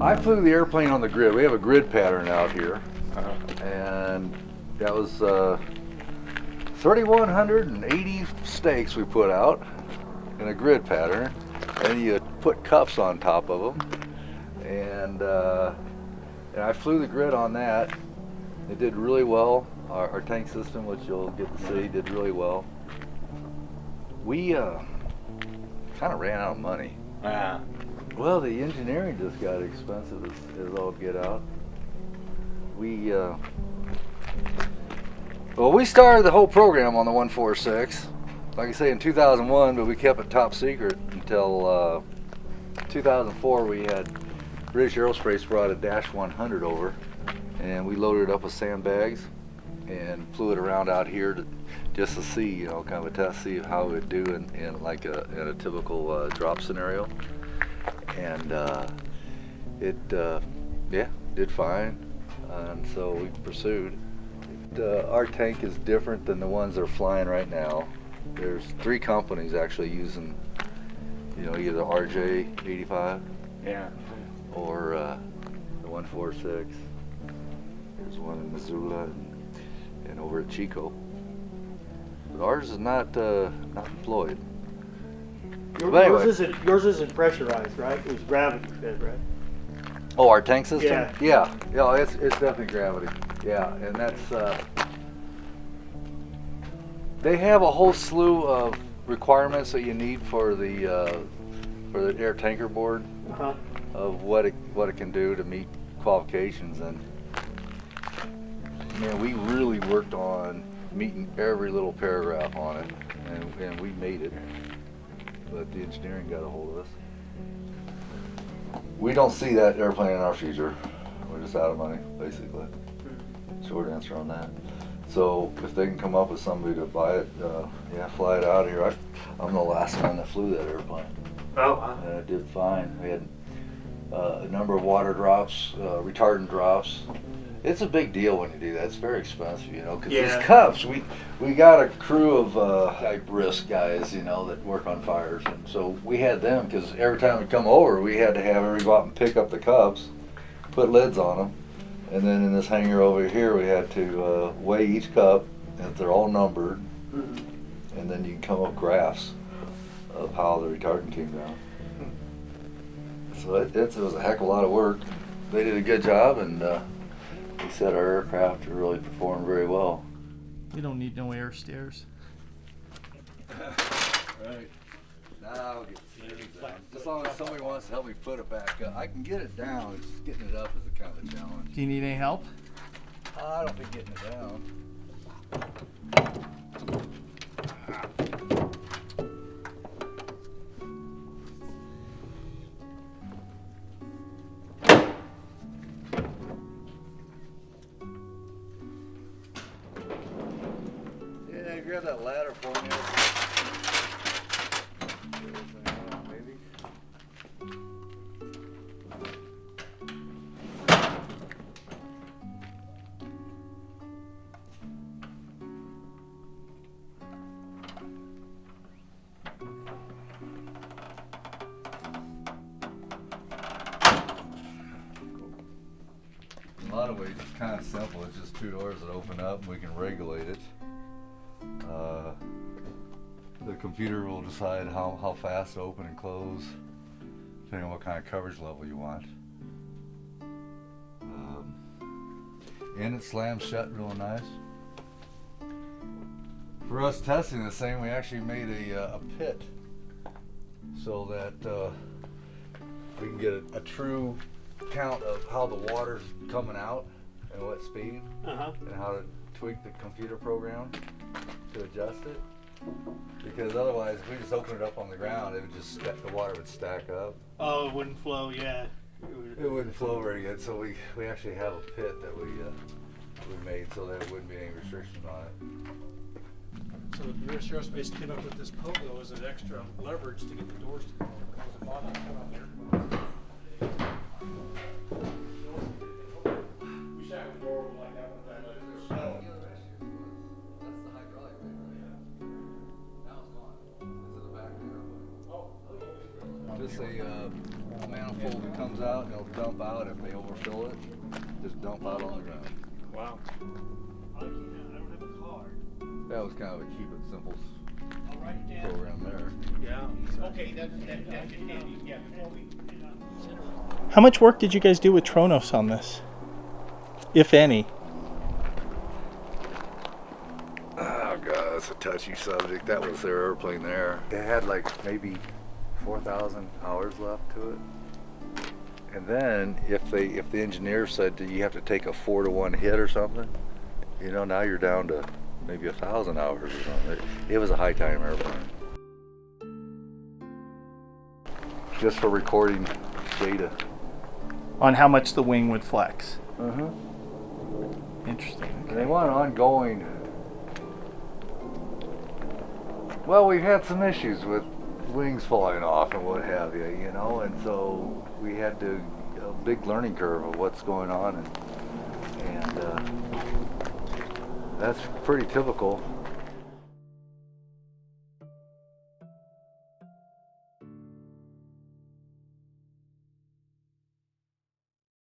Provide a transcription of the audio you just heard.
I flew the airplane on the grid. We have a grid pattern out here, Uh-huh. and that was 3,180 stakes we put out in a grid pattern, and you put cups on top of them, and I flew the grid on that. It did really well. Our tank system, which you'll get to see, did really well. We kind of ran out of money. Well, the engineering just got expensive as all get out. We started the whole program on the 146, like I say, in 2001, but we kept it top secret until 2004. We had British Aerospace brought a Dash 100 over, and we loaded it up with sandbags and flew it around out here just to see, you know, kind of a test, see how it would do in like in a typical drop scenario. And it did fine, and so we pursued. Our tank is different than the ones that are flying right now. There's 3 companies actually using, you know, either RJ85 or the 146. There's one in Missoula and over at Chico. But ours is not deployed. Yours isn't pressurized, right? It was gravity fed, right? Oh, our tank system? Yeah. Yeah, it's definitely gravity. Yeah, and that's they have a whole slew of requirements that you need for the air tanker board of what it can do to meet qualifications, and man, we really worked on meeting every little paragraph on it, and we made it. But the engineering got a hold of us. We don't see that airplane in our future. We're just out of money, basically. Short answer on that. So if they can come up with somebody to buy it, fly it out of here. I'm the last one that flew that airplane. Oh, wow. And it did fine. We had a number of water drops, retardant drops. It's a big deal when you do that. It's very expensive, you know, because these cups, we got a crew of brisk guys, you know, that work on fires, and so we had them, because every time we come over, we had to have everybody go out and pick up the cups, put lids on them, and then in this hangar over here, we had to weigh each cup, and they're all numbered, and then you can come up with graphs of how the retardant came down. So it was a heck of a lot of work. They did a good job, and he said our aircraft really performed very well. You don't need no air stairs. Right. Now I'll get it down. As long as somebody wants to help me put it back up. I can get it down, it's just getting it up is a kind of a challenge. Do you need any help? I don't think getting it down. Grab that ladder for me. Maybe. In a lot of ways, it's kind of simple. It's just 2 doors that open up, and we can regulate it. The computer will decide how fast to open and close, depending on what kind of coverage level you want. And it slams shut real nice. For us testing this thing, we actually made a pit so that we can get a true count of how the water's coming out and what speed, and how to tweak the computer program to adjust it, because otherwise if we just open it up on the ground, it would just the water would stack up. Oh, it wouldn't flow, yeah. It wouldn't flow very good, so we actually have a pit that we made so that there wouldn't be any restrictions on it. So the British Aerospace came up with this pogo as an extra leverage to get the doors to close the bottom come out there. We shot the door like that one time. Just a a manifold that comes out and it'll dump out if they overfill it. Just dump out on the ground. Wow. I don't have a card. That was kind of a keep it simple I'll write it down. program there. Yeah. Okay, that's handy, yeah. How much work did you guys do with Tronos on this? If any? Oh god, that's a touchy subject. That was their airplane there. It had like maybe 4,000 hours left to it. And then if the engineer said that you have to take a 4-to-1 hit or something, you know, now you're down to maybe 1,000 hours or something. It was a high time airplane. Just for recording data. On how much the wing would flex? Interesting. And they want ongoing. Well, we've had some issues with wings falling off and what have you, you know, and so we had a big learning curve of what's going on, and that's pretty typical.